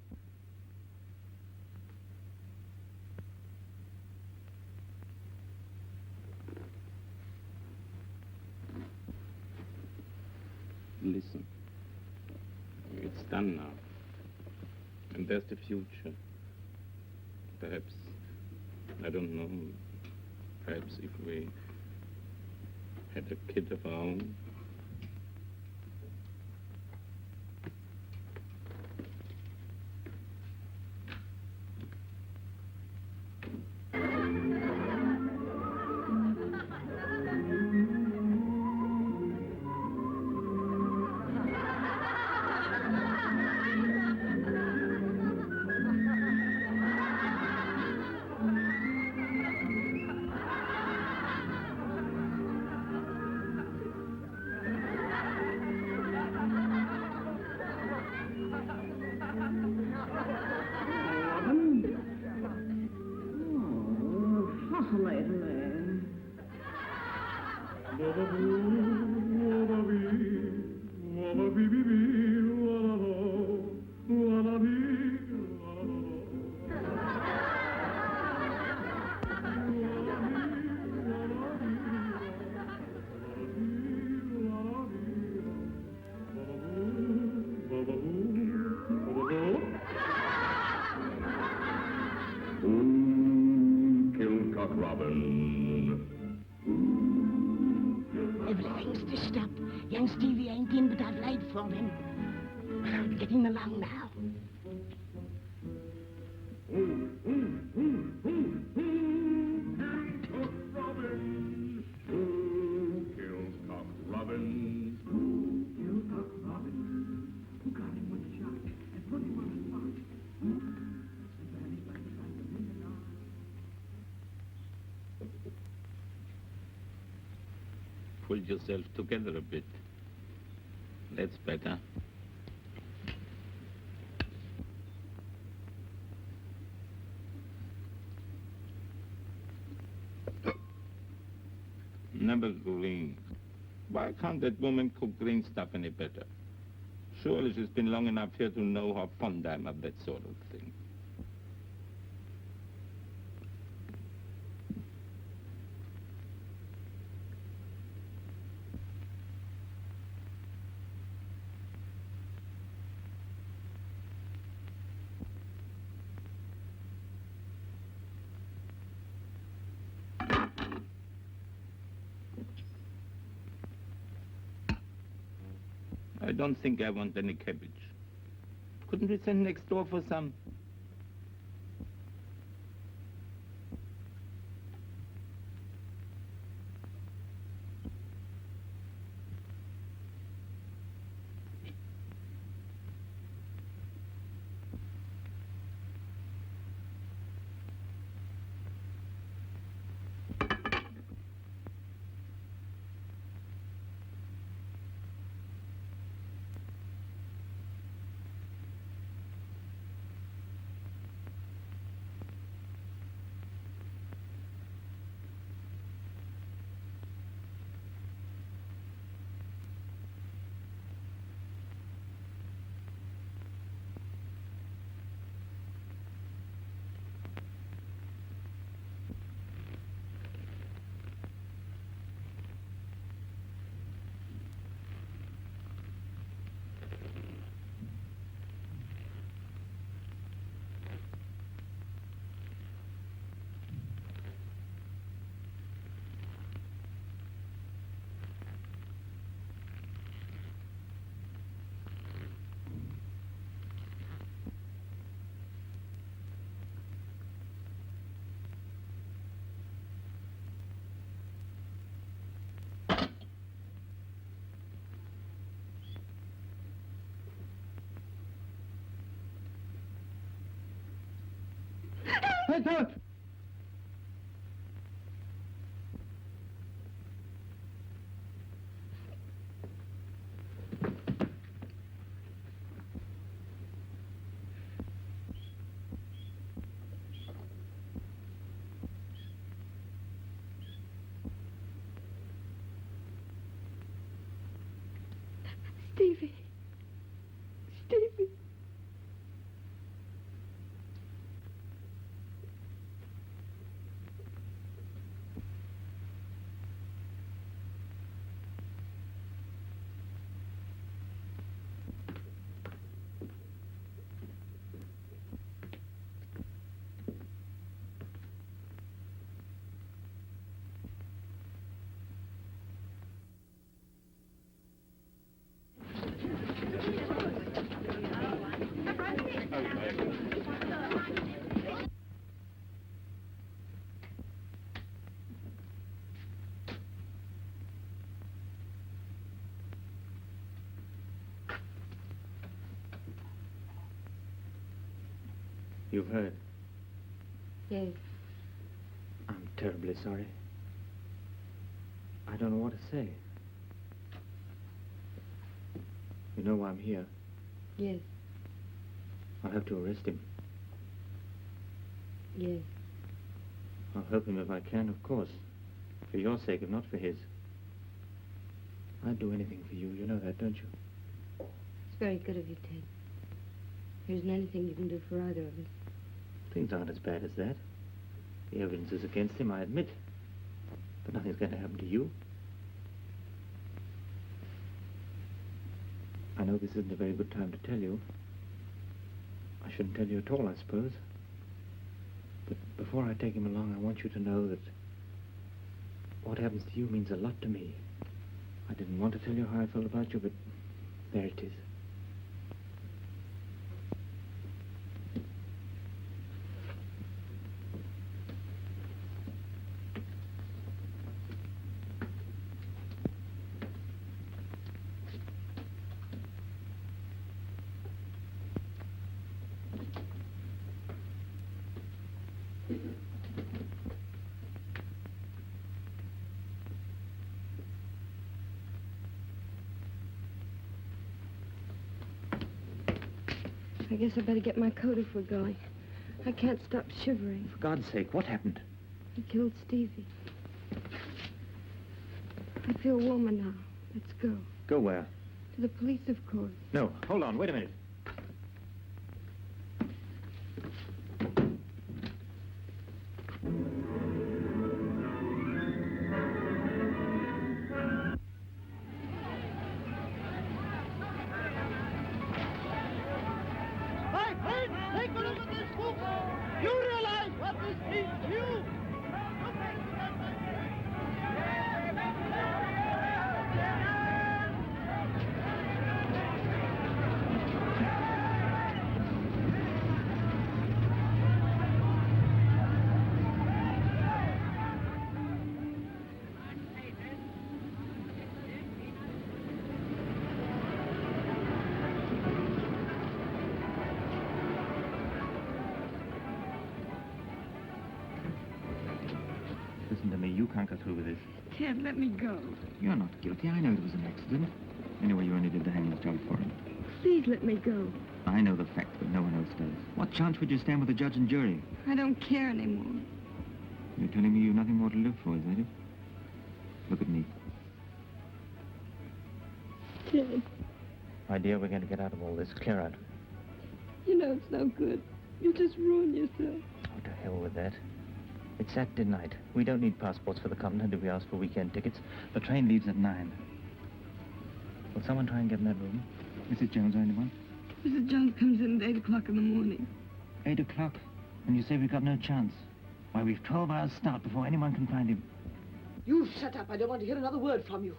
Listen. It's done now. And there's the future. Perhaps, I don't know, perhaps if we had a kid of our own. Everything's stitched up. Young Stevie ain't in, but I've laid for him. I'm getting along now. Kills Cock Robin? Kills Cock Robin? Who got him with a shot and put him on the spot? Pull yourself together a bit. That's better. Never green. Why can't that woman cook green stuff any better? Surely she's been long enough here to know how fond I'm of that sort of thing. I don't think I want any cabbage. Couldn't we send next door for some? Stevie. Stevie. You've heard. Yes. I'm terribly sorry. I don't know what to say. You know why I'm here. Yes. I'll have to arrest him. Yes. I'll help him if I can, of course. For your sake, if not for his. I'd do anything for you. You know that, don't you? It's very good of you, Ted. There isn't anything you can do for either of us. Things aren't as bad as that. The evidence is against him, I admit. But nothing's going to happen to you. I know this isn't a very good time to tell you. I shouldn't tell you at all, I suppose. But before I take him along, I want you to know that what happens to you means a lot to me. I didn't want to tell you how I felt about you, but there it is. I guess I better get my coat if we're going. I can't stop shivering. For God's sake, what happened? He killed Stevie. I feel warmer now. Let's go. Go where? To the police, of course. No, hold on, wait a minute. My friends, take a look at this book. You realize what this means to you? Listen to me, you can't go through with this. Ted, let me go. You're not guilty. I know it was an accident. Anyway, you only did the hangman's job for him. Please let me go. I know the fact, but no one else does. What chance would you stand with the judge and jury? I don't care anymore. You're telling me you've nothing more to live for, is that it? Look at me. Ted, My dear, we're going to get out of all this. Clear out. you know it's no good. You'll just ruin yourself. Oh, to hell with that. It's Saturday night. We don't need passports for the continent if we ask for weekend tickets. The train leaves at 9. Will someone try and get in that room? Mrs. Jones or anyone? Mrs. Jones comes in at 8 o'clock in the morning. 8 o'clock? And you say we've got no chance? Why, we've 12 hours start before anyone can find him. You shut up. I don't want to hear another word from you.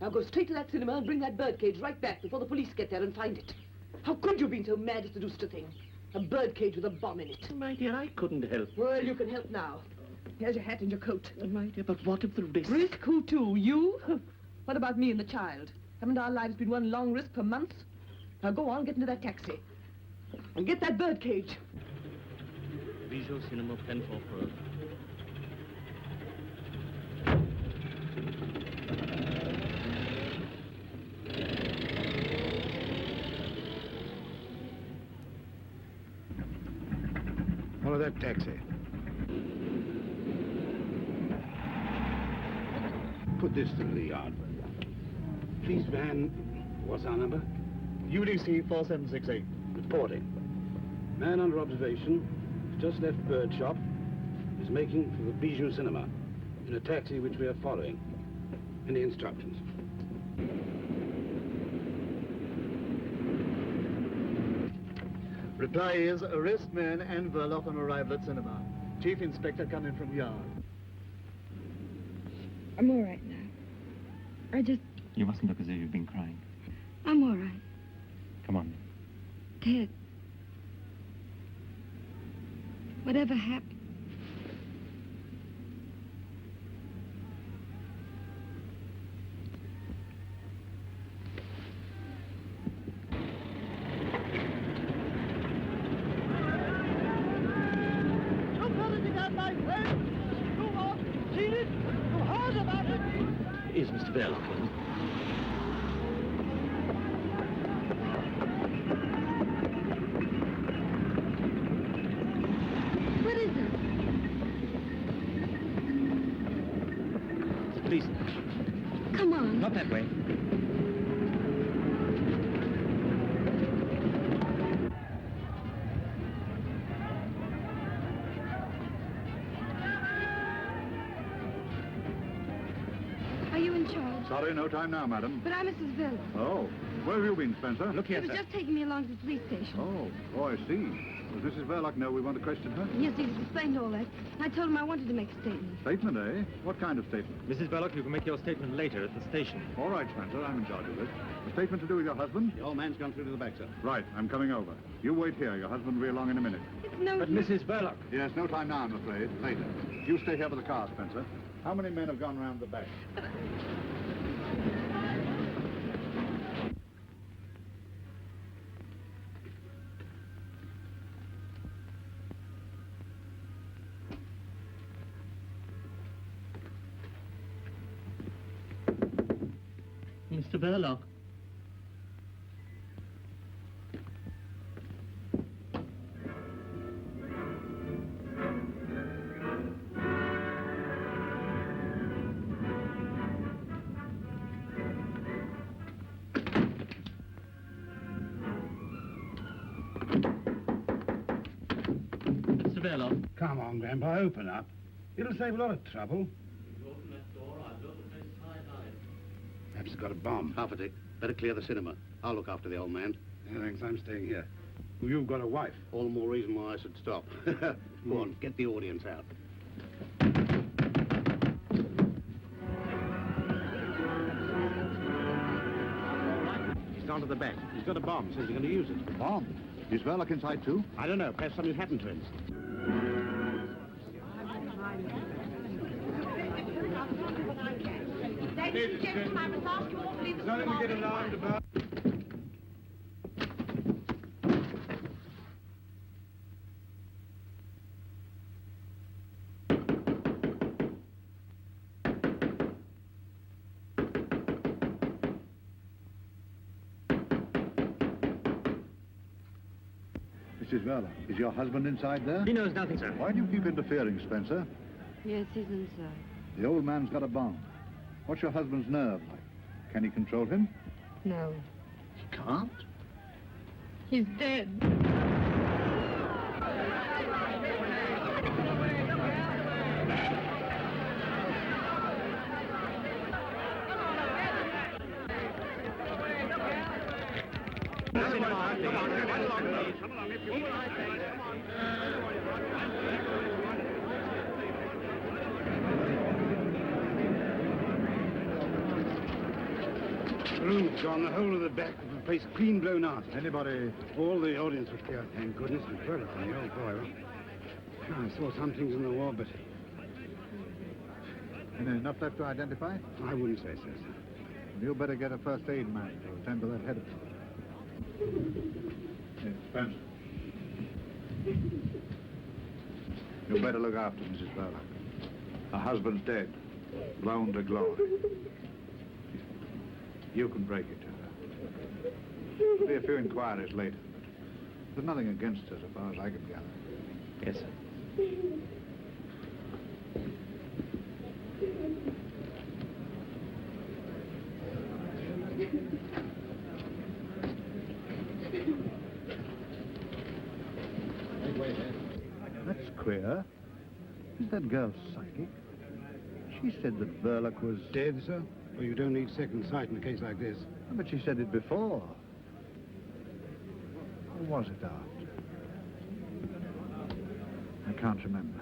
Now go straight to that cinema and bring that birdcage right back before the police get there and find it. How could you have been so mad as to do such a thing? A birdcage with a bomb in it. My dear, I couldn't help. Well, you can help now. Here's your hat and your coat. My dear, but what if the risk... Risk? Who to? You? What about me and the child? Haven't our lives been one long risk for months? Now go on, get into that taxi. And get that birdcage. These Bijou Cinema, Penfolds Road. Follow that taxi. Put this to the yard. Police van, what's our number? UDC 4768. Reporting. Man under observation, just left bird shop, is making for the Bijou Cinema in a taxi which we are following. Any instructions? Reply is arrest man and Verloc on arrival at cinema. Chief Inspector coming from yard. I'm all right now. You mustn't look as if you've been crying. I'm all right. Come on. Ted. Whatever happened? Is Mr. Verloc in? What is it? It's the police. Come on. Not that way. Are you in charge? Sorry, no time now, madam. But I'm Mrs. Villa. Oh, where have you been, Spencer? Look He here, was sir. just taking me along to the police station. Oh, I see. Does Mrs. Verloc know we want to question her? Yes, he's explained all that. I told him I wanted to make a statement. Statement, eh? What kind of statement? Mrs. Verloc, you can make your statement later at the station. All right, Spencer, I'm in charge of this. A statement to do with your husband? The old man's gone through to the back, sir. Right, I'm coming over. You wait here. Your husband will be along in a minute. It's no... But Mrs. Verloc... Yes, no time now, I'm afraid. Later. You stay here with the car, Spencer. How many men have gone round the back? Mr. Verloc. Mr. Verloc. Come on, Grandpa, open up. It'll save a lot of trouble. Perhaps he's got a bomb. Half a tick. Better clear the cinema. I'll look after the old man. Thanks, I'm staying here. Well, you've got a wife. All the more reason why I should stop. Go on, get the audience out. He's gone to the back. He's got a bomb. Says he's going to use it. Bomb? Is Verloc inside, too? I don't know. Perhaps something happened to him. Ladies and gentlemen, I must ask you all to leave the Nothing to get alarmed about. Mrs. Verloc, is your husband inside there? He knows nothing, sir. Why do you keep interfering, Spencer? Yes, he's inside. The old man's got a bomb. What's your husband's nerve like? Can he control him? No. He can't? He's dead. The room's gone. The whole of the back of the place clean blown out. Anybody? All the audience was clear. Thank goodness. And Verloc and the old boy. Well, I saw some things in the wall, but Enough left to identify? I wouldn't say so, sir. You better get a first aid man to attend to that head. Yes, Spencer. You better look after Mrs. Verloc. Her husband's dead, blown to glory. You can break it to her. There'll be a few inquiries later. There's nothing against her so far as I can gather. Yes, sir. That's queer. Is that girl psychic? She said that Verloc was... Dead, sir? Well, you don't need second sight in a case like this. But she said it before. Or was it after? I can't remember.